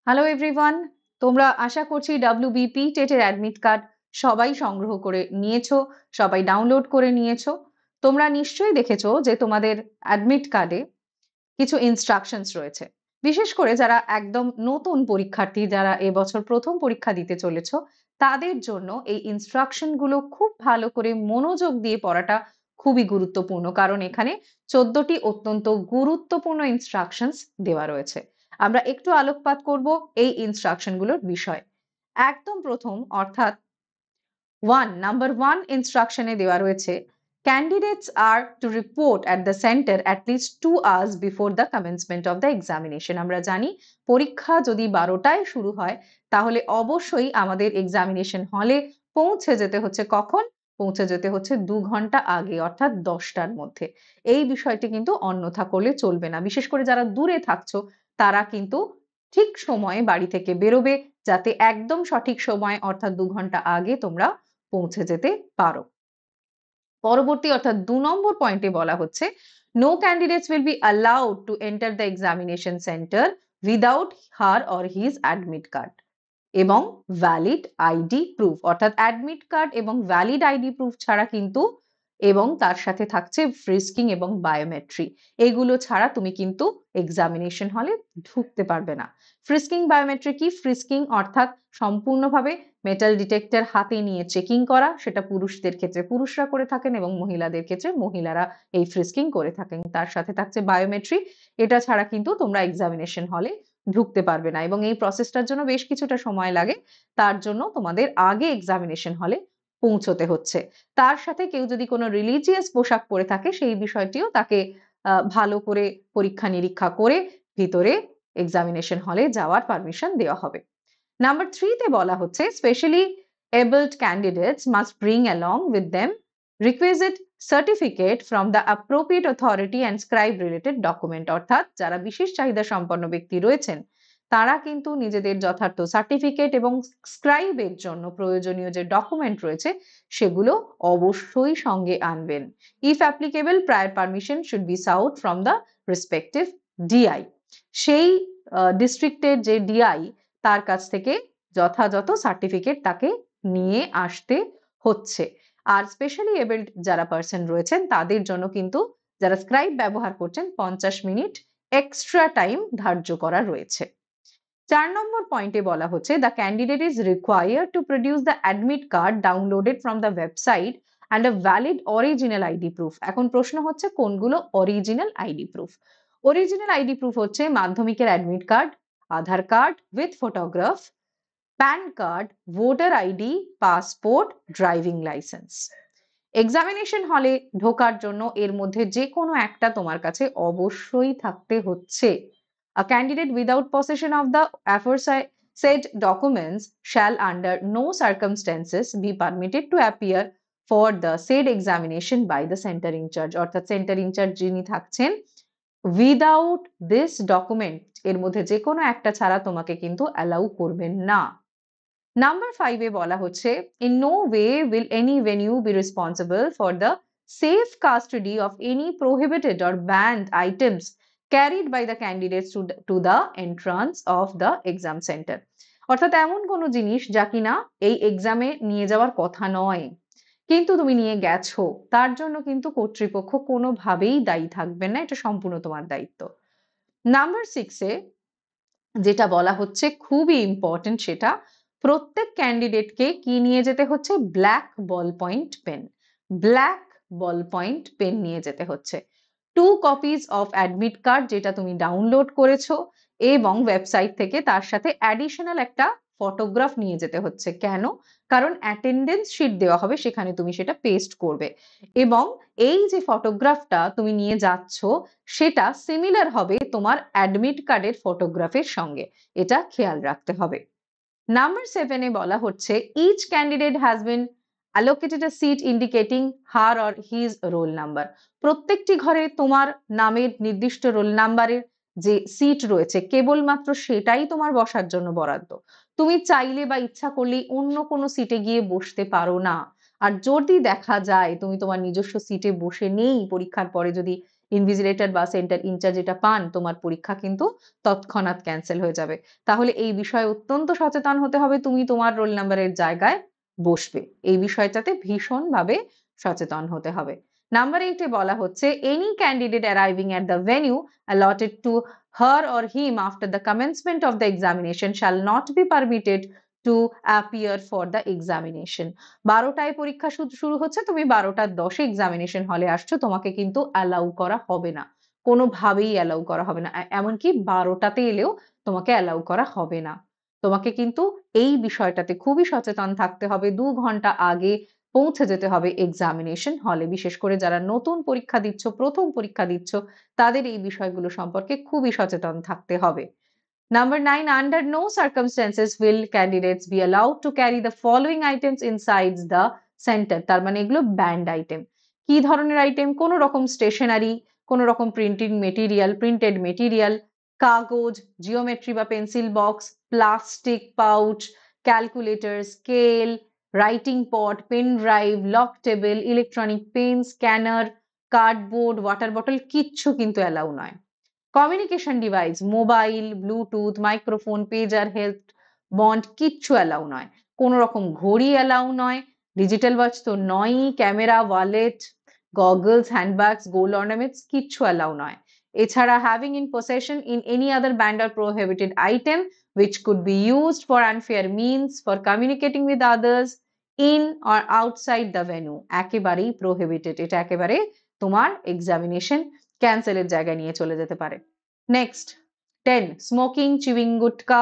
Hello everyone, তোমরা আশা করছি WBP টেটের admit card সবাই সংগ্রহ করে নিয়েছো, সবাই ডাউনলোড করে নিয়েছো। তোমরা নিশ্চয়ই দেখেছো যে তোমাদের অ্যাডমিট কার্ডে কিছু ইনস্ট্রাকশনস রয়েছে। বিশেষ করে যারা একদম নতুন পরীক্ষার্থী, যারা এবছর প্রথম পরীক্ষা দিতে চলেছো, তাদের জন্য এই ইনস্ট্রাকশনগুলো খুব ভালো করে মনোযোগ দিয়ে পড়াটা খুবই গুরুত্বপূর্ণ, কারণ এখানে 14টি অত্যন্ত গুরুত্বপূর্ণ ইনস্ট্রাকশনস দেওয়া রয়েছে। আমরা একটু আলোকপাত করব এই ইনস্ট্রাকশনগুলোর বিষয়। একদম প্রথম অর্থাৎ নাম্বার 1 ইনস্ট্রাকশনে দেওয়া রয়েছে, candidates are to report at the center at least 2 hours before the commencement of the examination. আমরা জানি পরীক্ষা যদি 12টায় শুরু হয় তাহলে অবশ্যই আমাদের এক্সামিনেশন হলে পৌঁছে যেতে হচ্ছে কখন? পৌঁছে যেতে হচ্ছে 2 ঘন্টা আগে, অর্থাৎ 10টার মধ্যে। এই বিষয়টি কিন্তু অন্যথা করলে চলবে না। বিশেষ করে যারা দূরে থাকছো তারা কিন্তু ঠিক সময়ে বাড়ি থেকে বেরোবে, যাতে একদম সঠিক সময় অর্থাৎ 2 ঘন্টা আগে তোমরা পৌঁছে যেতে পারো। পরবর্তী অর্থাৎ 2 নম্বর পয়েন্টে বলা হচ্ছে, no candidates will be allowed to enter the examination centre without her or his admit card এবং ভ্যালিড আইডি প্রুফ। অর্থাৎ অ্যাডমিট কার্ড এবং ভ্যালিড আইডি প্রুফ ছাড়া কিন্তু, এবং তার সাথে থাকছে ফ্রিস্কিং এবং বায়োমেট্রি, এগুলো ছাড়া তুমি কিন্তু এক্সামিনেশন হলে ঢুকতে পারবে না। ফ্রিস্কিং বায়োমেট্রি কি? ফ্রিস্কিং অর্থাৎ সম্পূর্ণভাবে মেটাল ডিটেক্টর হাতে নিয়ে চেকিং করা, সেটা পুরুষদের ক্ষেত্রে পুরুষরা করে থাকেন এবং মহিলাদের ক্ষেত্রে মহিলারা এই ফ্রিস্কিং করে থাকেন। তার সাথে থাকছে বায়োমেট্রি, এটা ছাড়া কিন্তু তোমরা এক্সামিনেশন হলে ঢুকতে পারবে না, এবং এই প্রসেসটার জন্য বেশ কিছুটা সময় লাগে। তার জন্য তোমাদের আগে এক্সামিনেশন হলে পৌঁছতে হচ্ছে। তার সাথে কেউ যদি কোনো রিলিজিয়াস পোশাক পরে থাকে সেই বিষয়টিও তাকে ভালো করে পরীক্ষা নিরীক্ষা করে ভিতরে এক্সামিনেশন হলে যাওয়ার পারমিশন দেওয়া হবে। নাম্বার 3 তে বলা হচ্ছে, specially abled candidates must bring along with them requisite certificate from the appropriate authority and scribe related document. অর্থাৎ যারা বিশেষ চাহিদা সম্পন্ন ব্যক্তি রয়েছেন তারা কিন্তু নিজেদের যথার্থ সার্টিফিকেট এবং স্ক্রাইবের জন্য প্রয়োজনীয় যে ডকুমেন্ট রয়েছে সেগুলো অবশ্যই সঙ্গে আনবেন। If applicable, prior permission should be sought from the respective DI. সেই ডিস্ট্রিক্টের যে ডিআই তার কাছ থেকে যথাযথ সার্টিফিকেট তাকে নিয়ে আসতে হচ্ছে। আর স্পেশালি এবলড যারা পার্সন রয়েছেন তাদের জন্য কিন্তু, যারা স্ক্রাইব ব্যবহার করছেন, 50 মিনিট এক্সট্রা টাইম ধার্য করা রয়েছে। 4 নম্বর পয়েন্টে বলা হচ্ছে, the candidate is required to produce the admit card downloaded from the website and a valid original ID proof. এখন প্রশ্ন হচ্ছে কোনগুলো original ID proof? Original ID proof হচ্ছে মাধ্যমিকের admit card, Aadhaar card with photograph, pan card, voter ID, passport, driving licence. Examination হলে ঢোকার জন্য এর মধ্যে যে কোনো একটা তোমার কাছে অবশ্যই থাকতে হচ্ছে। A candidate without possession of the aforesaid documents shall under no circumstances be permitted to appear for the said examination by the center in charge। অর্থাৎ সেন্টার ইনচার্জ যিনি থাকছেন, উইদাউট দিস ডকুমেন্ট এর মধ্যে যে কোনো একটা ছাড়া তোমাকে কিন্তু অ্যালাউ করবেন না। নাম্বার 5 এ বলা হচ্ছে, in no way will any venue be responsible for the safe custody of any prohibited or banned items carried by the candidates to the entrance of the exam center। অর্থাৎ এমন কোনো জিনিস যা কিনা এই এক্সামে নিয়ে যাওয়ার কথা নয় কিন্তু তুমি নিয়ে গেছো, তার জন্য কিন্তু কর্তৃপক্ষ কোনোভাবেই দায়ী থাকবে না, এটা সম্পূর্ণ তোমার দায়িত্ব। নাম্বার 6 এ যেটা বলা হচ্ছে খুবই ইম্পর্টেন্ট, সেটা প্রত্যেক ক্যান্ডিডেটকে কি নিয়ে যেতে হচ্ছে? Black ball point pen. Black ball point pen নিয়ে যেতে হচ্ছে। 2 কপিজ অফ অ্যাডমিট কার্ড যেটা তুমি ডাউনলোড করেছো এবং ওয়েবসাইট থেকে, তার সাথে অ্যাডিশনাল একটা ফটোগ্রাফ নিয়ে যেতে হচ্ছে। কেন? কারণ অ্যাটেন্ডেন্স শিট দেওয়া হবে, সেখানে তুমি সেটা পেস্ট করবে, এবং এই যে ফটোগ্রাফটা তুমি নিয়ে যাচ্ছ সেটা সিমিলার হবে তোমার অ্যাডমিট কার্ডের ফটোগ্রাফের সঙ্গে, এটা খেয়াল রাখতে হবে। নাম্বার 7 এ বলা হচ্ছে, each candidate has been allocated a seat indicating her or his roll number। প্রত্যেকটি ঘরে তোমার নামের নির্দিষ্ট রোল নাম্বারের যে সিট রয়েছে কেবলমাত্র সেটাই তোমার বসার জন্য বরাদ্দ। তুমি চাইলে বা ইচ্ছা করলেই অন্য কোনো সিটে গিয়ে বসতে পারো না। আর যদি দেখা যায় তুমি তোমার নিজস্ব সিটে বসে নেই, পরীক্ষার পরে যদি ইনভিজিলেটর বা সেন্টার ইনচার্জ এটা পান, তোমার পরীক্ষা কিন্তু তৎক্ষণাৎ ক্যান্সেল হয়ে যাবে। তাহলে এই বিষয়ে অত্যন্ত সচেতন হতে হবে, তুমি তোমার রোল নাম্বারের জায়গায় বসবে, এই বিষয়টাতে ভীষণভাবে সচেতন হতে হবে। নাম্বার 8 এ বলা হচ্ছে any candidate arriving at the venue allotted to her or him after the commencement of the examination shall not be permitted to appear for the examination. 12টায় পরীক্ষা শুরু হচ্ছে, তুমি 12:10 এক্সামিনেশন হলে আসছো, তোমাকে কিন্তু অ্যালাউ করা হবে না, কোনোভাবেই অ্যালাউ করা হবে না। এমনকি 12টাতে এলেও তোমাকে অ্যালাউ করা হবে না। তোমাকে কিন্তু এই বিষয়টাতে খুবই সচেতন থাকতে হবে, 2 ঘন্টা আগে পৌঁছে যেতে হবে এক্সামিনেশন হলে। বিশেষ করে যারা নতুন পরীক্ষা দিচ্ছ, প্রথম পরীক্ষা দিচ্ছ, তাদের এই বিষয়গুলো সম্পর্কে খুবই সচেতন থাকতে হবে। Number 9, under no circumstances will candidates be allowed to carry the following items inside the center. তার মানে এগুলো ব্যান্ড আইটেম। কি ধরনের আইটেম? কোনো রকম স্টেশনারি, কোনো রকম প্রিন্টেড মেটেরিয়াল, কাগজ, জিওমেট্রি বা pencil box, plastic pouch, calculator, scale, writing pot, pen drive, lock table, electronic pen, scanner, cardboard, water bottle কিচ্ছু কিন্তু অ্যালাউ নয়। Communication device, mobile, bluetooth, microphone, pager, health bond কিচ্ছু অ্যালাউ নয়। কোনো রকম ঘড়ি অ্যালাউ নয়, ডিজিটাল ওয়াচ তো নয়ই, camera, wallet, goggles, হ্যান্ডব্যাগস, gold ornaments কিচ্ছু অ্যালাউ নয়। এছাড়া having in possession in any other band or prohibited item which could be used for unfair means for communicating with others in or outside the venue একেবারেই prohibited. এটা একেবারে তোমার examination ক্যান্সেলের জায়গায় নিয়ে চলে যেতে পারে। Next 10, smoking, chewing gutka,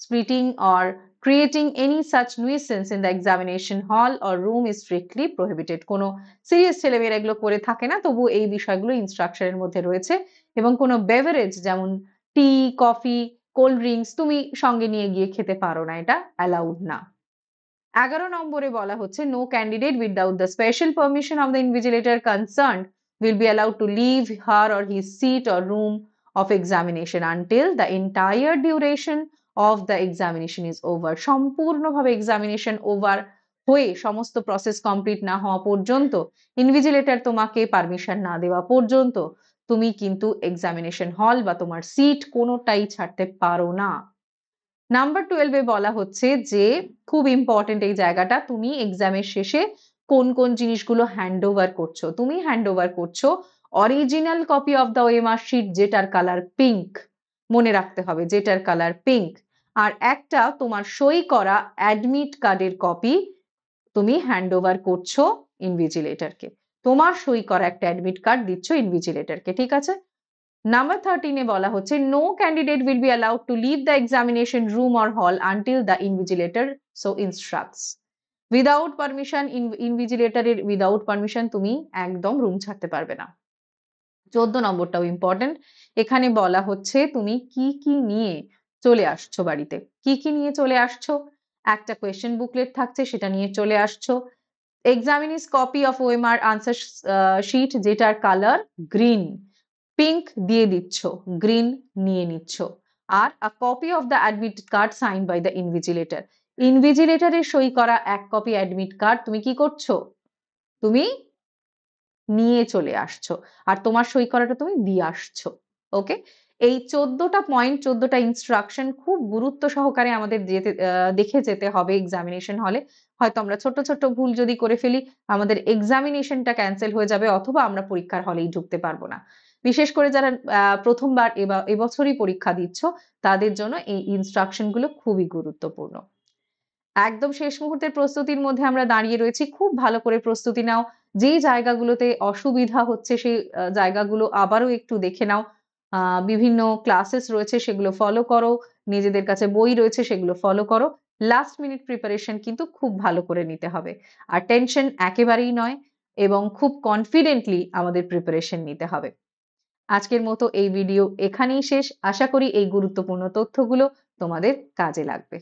splitting or creating any such nuisance in the examination hall or room is strictly prohibited. কোনো সিরিয়াস ছেলেমেয়েরা এগুলো করে থাকে না, তবু এই বিষয়গুলো ইনস্ট্রাকশনের মধ্যে রয়েছে। এবং কোনো বেভারেজ যেমন টি, কফি, কোল্ড ড্রিঙ্কস তুমি সঙ্গে নিয়ে গিয়ে খেতে পারো না, এটা অ্যালাউড না। 11 নম্বরে বলা হচ্ছে no candidate without the special permission of the invigilator concerned will be allowed to leave her or his seat or room of examination until the entire duration of the examination is over. সম্পূর্ণভাবে examination over হয়ে সমস্ত process complete না হওয়া পর্যন্ত, invigilator তোমাকে permission না দেওয়া পর্যন্ত তুমি কিন্তু এক্সামিনেশন হল বা তোমার সিট কোনোটাই ছাড়তে পারো না। নাম্বার 12 এ বলা হচ্ছে যে খুব ইম্পর্টেন্ট এই জায়গাটা, তুমি এক্সামের শেষে কোন কোন জিনিসগুলো হ্যান্ড ওভার করছো? তুমি হ্যান্ড ওভার করছো original copy of the OMR sheet যেটার কালার পিঙ্ক, মনে রাখতে হবে যেটার কালার পিঙ্ক, আর একটা তোমার সই করা অ্যাডমিট কার্ডের কপি তুমি হ্যান্ড ওভার করছো ইনভিজিলেটরকে। তোমার সই করা একটা অ্যাডমিট কার্ড দিচ্ছ ইনভিজিলেটরকে, ঠিক আছে? Number 13 এ বলা হচ্ছে no candidate will be allowed to leave the examination room or hall until the invigilator so instructs. Without permission, invigilator এর without permission তুমি একদম রুম ছাড়তে পারবে না। 14 নম্বরটাও ইম্পর্টেন্ট, এখানে বলা হচ্ছে তুমি কি কি নিয়ে চলে আসছো বাড়িতে, কি কি নিয়ে চলে আসছো? একটা কোয়েশ্চেন বুকলেট থাকছে, সেটা নিয়ে চলে আসছো। examinees copy of OMR answer sheet যেটার কালার গ্রিন, পিঙ্ক দিয়ে দিচ্ছ, গ্রিন নিয়ে নিচ্ছ। আর a copy of the admit card signed by the invigilator. ইনভিজিলেটরের সই করা এক কপি অ্যাডমিট কার্ড তুমি কি করছো? তুমি নিয়ে চলে আসছো, আর তোমার সই করাটা তুমি দিয়ে আসছো। ওকে, এই 14টা পয়েন্ট, 14টা ইনস্ট্রাকশন খুব গুরুত্ব সহকারে আমাদের দেখে যেতে হবে এক্সামিনেশন হলে। হয়তো আমরা ছোট্ট ছোট্ট ভুল যদি করে ফেলি, আমাদের এক্সামিনেশনটা ক্যান্সেল হয়ে যাবে, অথবা আমরা পরীক্ষার হলেই ঢুকতে পারবো না। বিশেষ করে যারা প্রথমবার এবছরই পরীক্ষা দিচ্ছ, তাদের জন্য এই ইনস্ট্রাকশন গুলো খুবই গুরুত্বপূর্ণ। একদম শেষ মুহূর্তের প্রস্তুতির মধ্যে আমরা দাঁড়িয়ে রয়েছি, খুব ভালো করে প্রস্তুতি নাও। যেই জায়গাগুলোতে অসুবিধা হচ্ছে সেই জায়গাগুলো আবারও একটু দেখে নাও। বিভিন্ন ক্লাসেস রয়েছে সেগুলো ফলো করো, নিজেদের কাছে বই রয়েছে সেগুলো ফলো করো। লাস্ট মিনিট প্রিপারেশন কিন্তু খুব ভালো করে নিতে হবে, আর টেনশন একেবারেই নয়, এবং খুব কনফিডেন্টলি আমাদের প্রিপারেশন নিতে হবে। আজকের মতো এই ভিডিও এখানেই শেষ। আশা করি এই গুরুত্বপূর্ণ তথ্যগুলো তোমাদের কাজে লাগবে।